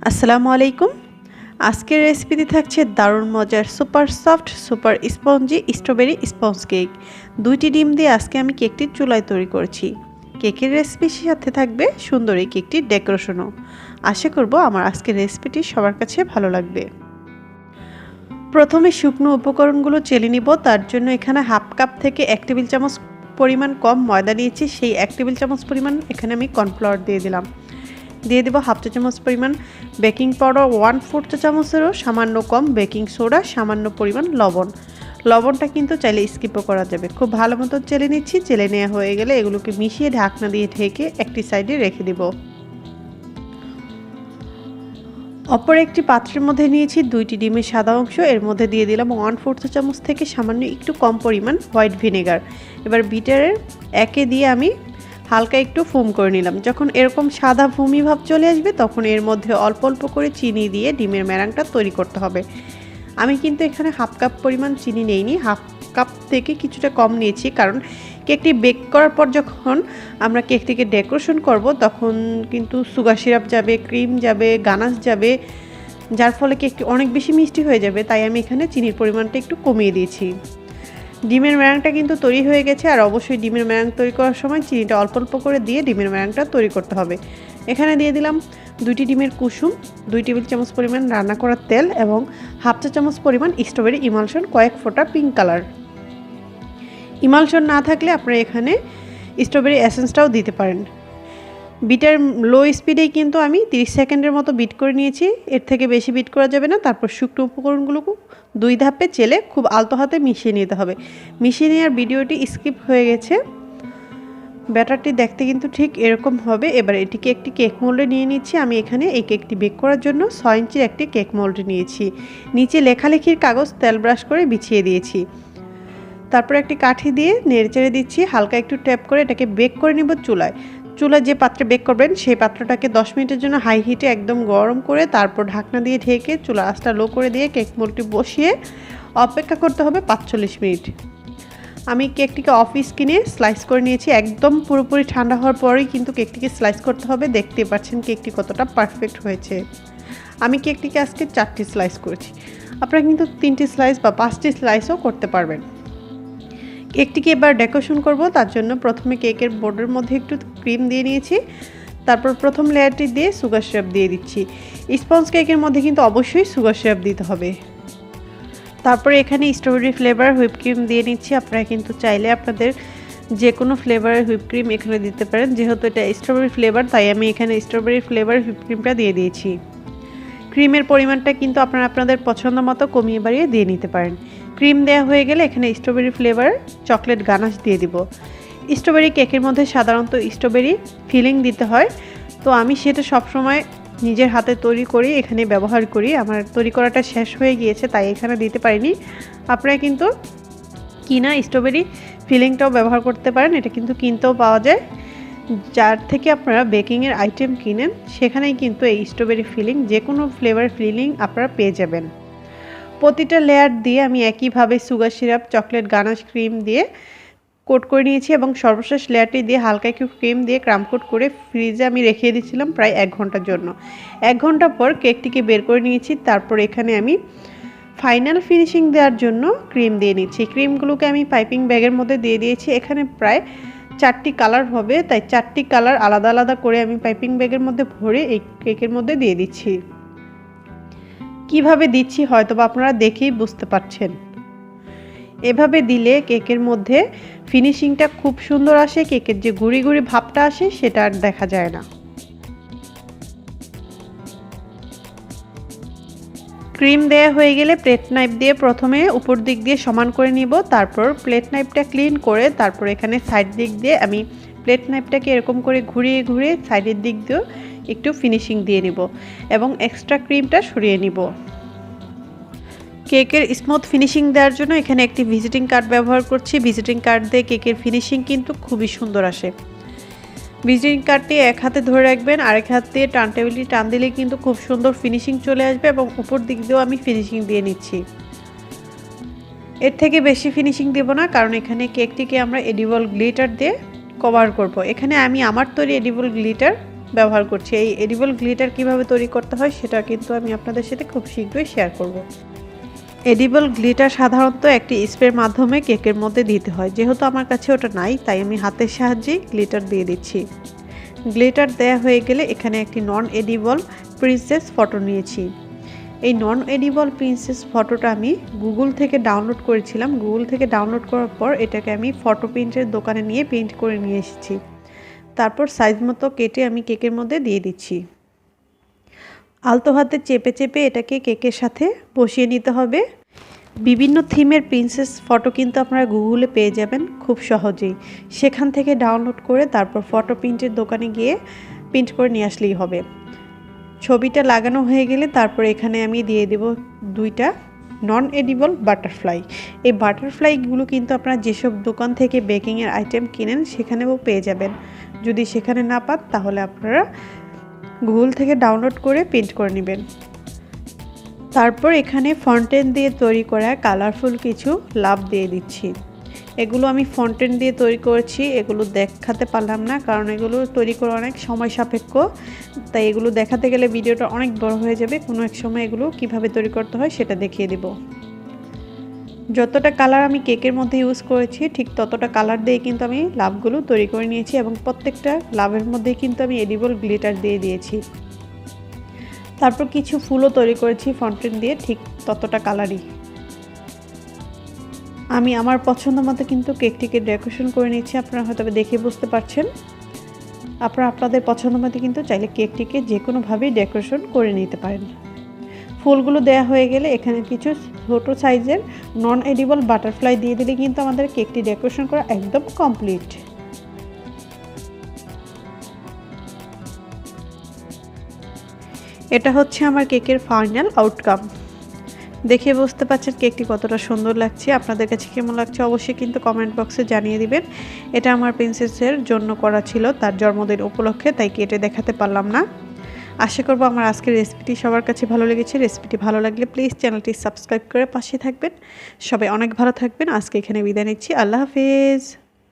আসসালামু আলাইকুম। আজকের রেসিপিতে থাকছে দারুণ মজার super soft super spongy strawberry sponge cake. 2টি ডিম দিয়ে আজকে আমি কেকটি চুলায় তৈরি করেছি। কেকের রেসিপির সাথে থাকবে সুন্দর এই কেকটির ডেকোরেশনও। আশা করব আমার আজকের রেসিপিটি সবার কাছে ভালো লাগবে। প্রথমে শুকনো উপকরণগুলো চেলে নিব। তার জন্য এখানে হাফ কাপ থেকে 1 টেবিল চামচ পরিমাণ কম ময়দা নিয়েছি। সেই 1 টেবিল চামচ পরিমাণ এখানে আমি কর্নফ্লাওয়ার দিয়ে দিলাম। দিয়ে দেব হাফ চা চামচ পরিমাণ বেকিং পাউডার, 1/4 চা চামচেরও সামান্য কম বেকিং সোডা, সামান্য পরিমাণ লবণ। লবণটা কিন্তু চাইলে স্কিপও করা যাবে। খুব ভালো মতো চেলে নিচ্ছি। চেলে নেওয়া হয়ে গেলে এগুলোকে মিশিয়ে ঢাকনা দিয়ে ঢেকে একটি সাইডে রেখে দেব। অপর একটি পাত্রের মধ্যে নিয়েছি 2টি ডিমের সাদা অংশ। এর মধ্যে দিয়ে দিলাম 1/4 চা চামচ থেকে সামান্য একটু কম পরিমাণ হোয়াইট ভিনেগার। এবার বিটারের একে দিয়ে আমি হালকা একটু ফোম করে নিলাম। যখন এরকম সাদা ভূমি ভাব চলে আসবে তখন এর মধ্যে অল্প অল্প করে চিনি দিয়ে ডিমের ম্যারাংটা তৈরি করতে হবে। আমি কিন্তু এখানে হাফ কাপ পরিমাণ চিনি নেইনি, হাফ কাপ থেকে কিছুটা কম নিয়েছি, কারণ কেকটি বেক করার পর যখন আমরা কেকটিকে ডেকোরেশন করব তখন কিন্তু সুগার সিরাপ যাবে, ক্রিম যাবে, গানাশ যাবে, যার ফলে কেকটি অনেক বেশি মিষ্টি হয়ে যাবে। তাই আমি এখানে চিনির পরিমাণটা একটু কমিয়ে দিয়েছি। ডিমের ম্যারাংটা কিন্তু তৈরি হয়ে গেছে। আর অবশ্যই ডিমের ম্যারাং তৈরি করার সময় চিনিটা অল্প অল্প করে দিয়ে ডিমের ম্যারাংটা তৈরি করতে হবে। এখানে দিয়ে দিলাম 2টি ডিমের কুসুম, 2 টেবিল চামচ পরিমাণ রান্না করার তেল এবং হাফ চা চামচ পরিমাণ স্ট্রবেরি ইমালশন, কয়েক ফোঁটা পিঙ্ক কালার। ইমালশন না থাকলে আপনারা এখানে স্ট্রবেরি এসেন্সটাও দিতে পারেন। বিটার লো স্পিডেই কিন্তু আমি 30 সেকেন্ডের মতো বিট করে নিয়েছি। এর থেকে বেশি বিট করা যাবে না। তারপর শুকনো উপকরণগুলোকে 2 ধাপে চেলে খুব আলতো হাতে মিশিয়ে নিতে হবে। মিশিয়ে নেওয়ার ভিডিওটি স্কিপ হয়ে গেছে। ব্যাটারটি দেখতে কিন্তু ঠিক এরকম হবে। এবার এটিকে একটি কেক মোল্ডে নিয়ে নিচ্ছি। আমি এখানে এই কেকটি বেক করার জন্য 6 ইঞ্চির একটি কেক মোল্ড নিয়েছি। নিচে লেখালেখির কাগজ তেল ব্রাশ করে বিছিয়ে দিয়েছি। তারপর একটি কাঠি দিয়ে নেড়েচেড়ে দিচ্ছি। হালকা একটু ট্যাপ করে এটাকে বেক করে নেব চুলায়। চুলা যে পাত্রে বেক করবেন সেই পাত্রটাকে 10 মিনিটের জন্য হাই হিটে একদম গরম করে তারপর ঢাকনা দিয়ে ঢেকে চুলা আঁচটা লো করে দিয়ে কেক মোল্ডটি বসিয়ে অপেক্ষা করতে হবে 45 মিনিট। আমি কেকটিকে অফ স্কিনে স্লাইস করে নিয়েছি। একদম পুরোপুরি ঠান্ডা হওয়ার পরেই কিন্তু কেকটিকে স্লাইস করতে হবে। দেখতে পাচ্ছেন কেকটি কতটা পারফেক্ট হয়েছে। আমি কেকটিকে আজকে 4টি স্লাইস করেছি। আপনারা কিন্তু 3টি স্লাইস বা 5টি স্লাইসও করতে পারবেন। কেকটিকে এবার ডেকোরেশন করব। তার জন্য প্রথমে কেকের বোর্ডের মধ্যে একটু ক্রিম দিয়ে নিয়েছি। তারপর প্রথম লেয়ারটি দিয়ে সুগার সিরাপ দিয়ে দিচ্ছি। স্পঞ্জ কেকের মধ্যে কিন্তু অবশ্যই সুগার সিরাপ দিতে হবে। তারপরে এখানে স্ট্রবেরি ফ্লেভার হুইপ ক্রিম দিয়ে নিচ্ছি। আপনারা কিন্তু চাইলে আপনাদের যে কোনো ফ্লেভারের হুইপ ক্রিম এখানে দিতে পারেন। যেহেতু এটা স্ট্রবেরি ফ্লেভার তাই আমি এখানে স্ট্রবেরি ফ্লেভার হুইপ ক্রিমটা দিয়ে দিয়েছি। ক্রিমের পরিমাণটা কিন্তু আপনারা আপনাদের পছন্দ মতো কমিয়ে বাড়িয়ে দিয়ে নিতে পারেন। ক্রিম দেওয়া হয়ে গেলে এখানে স্ট্রবেরি ফ্লেভার চকলেট গানাশ দিয়ে দিব। স্ট্রবেরি কেকের মধ্যে সাধারণত স্ট্রবেরি ফিলিং দিতে হয়, তো আমি সেটা সবসময় নিজের হাতে তৈরি করি এখানে ব্যবহার করি। আমার তৈরি করাটা শেষ হয়ে গিয়েছে তাই এখানে দিতে পারিনি। আপনারা কিন্তু কিনা স্ট্রবেরি ফিলিংটাও ব্যবহার করতে পারেন। এটা কিন্তু কিনতেও পাওয়া যায়। যার থেকে আপনারা বেকিংয়ের আইটেম কিনেন সেখানেই কিন্তু এই স্ট্রবেরি ফিলিং যে কোনো ফ্লেভার ফিলিং আপনারা পেয়ে যাবেন। প্রতিটা লেয়ার দিয়ে আমি একইভাবে sugar syrup, chocolate ganache, cream দিয়ে কোট করে নিয়েছি এবং সর্বশেষ লেয়ারটি দিয়ে হালকা একটু ক্রিম দিয়ে ক্রাম কোট করে ফ্রিজে আমি রেখে দিয়েছিলাম প্রায় 1 ঘন্টার জন্য। 1 ঘন্টা পর কেকটিকে বের করে নিয়েছি। তারপর এখানে আমি ফাইনাল ফিনিশিং দেওয়ার জন্য ক্রিম দিয়ে নিচ্ছি। ক্রিমগুলোকে আমি পাইপিং ব্যাগের মধ্যে দিয়ে দিয়েছি। এখানে প্রায় 4টি কালার হবে, তাই 4টি কালার আলাদা আলাদা করে আমি পাইপিং ব্যাগের মধ্যে ভরে এই কেকের মধ্যে দিয়ে দিচ্ছি। কিভাবে দিচ্ছি হয়তোবা আপনারা দেখেই বুঝতে পারছেন। এভাবে দিলে কেকের মধ্যে ফিনিশিংটা খুব সুন্দর আসে। কেকের যে গুঁড়ি গুঁড়ি ভাবটা আসে সেটা আর দেখা যায় না। ক্রিম দেয়া হয়ে গেলে প্লেট নাইফ দিয়ে প্রথমে উপর দিক দিয়ে সমান করে নিব। তারপর প্লেট নাইফটা ক্লিন করে তারপর এখানে সাইড দিক দিয়ে আমি প্লেট নাইফটাকে এরকম করে ঘুরিয়ে ঘুরিয়ে সাইডের দিক দিয়েও একটু ফিনিশিং দিয়ে নিব এবং এক্সট্রা ক্রিমটা সরিয়ে নিব। কেকের স্মুথ ফিনিশিং দেওয়ার জন্য এখানে একটি ভিজিটিং কার্ড ব্যবহার করছি। ভিজিটিং কার্ড দিয়ে কেকের ফিনিশিং কিন্তু খুবই সুন্দর আসে। ভিজিটিং কার্ডটি এক হাতে ধরে রাখবেন, আরেক হাত দিয়ে টার্ন টেবিলটি টান দিলে কিন্তু খুব সুন্দর ফিনিশিং চলে আসবে এবং উপর দিক দিয়েও আমি ফিনিশিং দিয়ে নিচ্ছি। এর থেকে বেশি ফিনিশিং দেব না, কারণ এখানে কেকটিকে আমরা এডিবল গ্লিটার দিয়ে কভার করব। এখানে আমি আমার তৈরি এডিবল গ্লিটার ব্যবহার করছি। এই এডিবল গ্লিটার কিভাবে তৈরি করতে হয় সেটা কিন্তু আমি আপনাদের সাথে খুব শীঘ্রই শেয়ার করব। এডিবল গ্লিটার সাধারণত একটি স্প্রের মাধ্যমে কেকের মধ্যে দিতে হয়। যেহেতু আমার কাছে ওটা নাই, তাই আমি হাতের সাহায্যেই গ্লিটার দিয়ে দিচ্ছি। গ্লিটার দেয়া হয়ে গেলে এখানে একটি নন এডিবল প্রিন্সেস ফটো নিয়েছি। এই নন এডিবল প্রিন্সেস ফটোটা আমি গুগল থেকে ডাউনলোড করেছিলাম। গুগল থেকে ডাউনলোড করার পর এটাকে আমি ফটো প্রিন্টের দোকানে নিয়ে প্রিন্ট করে নিয়ে এসেছি। তারপর সাইজ মতো কেটে আমি কেকের মধ্যে দিয়ে দিচ্ছি। আলতো হাতে চেপে চেপে এটাকে কেকের সাথে বসিয়ে নিতে হবে। বিভিন্ন থিমের প্রিন্সেস ফটো কিন্তু আপনারা গুগলে পেয়ে যাবেন খুব সহজেই। সেখান থেকে ডাউনলোড করে তারপর ফটো প্রিন্টের দোকানে গিয়ে প্রিন্ট করে নিয়ে আসলেই হবে। ছবিটা লাগানো হয়ে গেলে তারপর এখানে আমি দিয়ে দেব 2টা নন এডিবল বাটারফ্লাই। এই বাটারফ্লাইগুলো কিন্তু আপনারা যেসব দোকান থেকে বেকিংয়ের আইটেম কিনেন সেখানেও পেয়ে যাবেন। যদি সেখানে না পান তাহলে আপনারা গুগল থেকে ডাউনলোড করে প্রিন্ট করে নেবেন। তারপর এখানে ফন্টেন দিয়ে তৈরি করা কালারফুল কিছু লাভ দিয়ে দিচ্ছি। এগুলো আমি ফন্টেন দিয়ে তৈরি করেছি। এগুলো দেখাতে পারলাম না কারণ এগুলো তৈরি করা অনেক সময় সাপেক্ষ, তাই এগুলো দেখাতে গেলে ভিডিওটা অনেক বড় হয়ে যাবে। কোনো এক সময় এগুলো কিভাবে তৈরি করতে হয় সেটা দেখিয়ে দেব। যতটা কালার আমি কেকের মধ্যে ইউজ করেছি ঠিক ততটা কালার দিয়ে কিন্তু আমি লাভগুলো তৈরি করে নিয়েছি এবং প্রত্যেকটা লাভের মধ্যেই কিন্তু আমি এডিবল গ্লিটার দিয়ে দিয়েছি। তারপর কিছু ফুলও তৈরি করেছি ফন্টেন দিয়ে ঠিক ততটা কালারই। আমি আমার পছন্দ মতো কিন্তু কেকটিকে ডেকোরেশন করে নিচ্ছি। আপনারা হয়তো দেখে বুঝতে পারছেন। আপনারা আপনাদের পছন্দ মতো কিন্তু চাইলে কেকটিকে যে কোনোভাবেই ডেকোরেশন করে নিতে পারেন। ফুলগুলো দেয়া হয়ে গেলে এখানে কিছু ছোট সাইজের নন এডিবল বাটারফ্লাই দিয়ে দিলে কিন্তু আমাদের কেকটি ডেকোরেশন করা একদম কমপ্লিট। এটা হচ্ছে আমার কেকের ফাইনাল আউটকাম। দেখে বুঝতে পারছেন কেকটি কতটা সুন্দর লাগছে। আপনাদের কাছে কেমন লাগছে অবশ্যই কিন্তু কমেন্ট বক্সে জানিয়ে দিবেন। এটা আমার প্রিন্সেসের জন্য করা ছিল, তার জন্মদিন উপলক্ষে, তাই কেটে দেখাতে পারলাম না। আশা করব আমার আজকের রেসিপিটি সবার কাছে ভালো লেগেছে। রেসিপিটি ভালো লাগলে প্লিজ চ্যানেলটি সাবস্ক্রাইব করে পাশে থাকবেন। সবাই অনেক ভালো থাকবেন। আজকে এখানে বিদায় নিচ্ছি। আল্লাহ হাফেজ।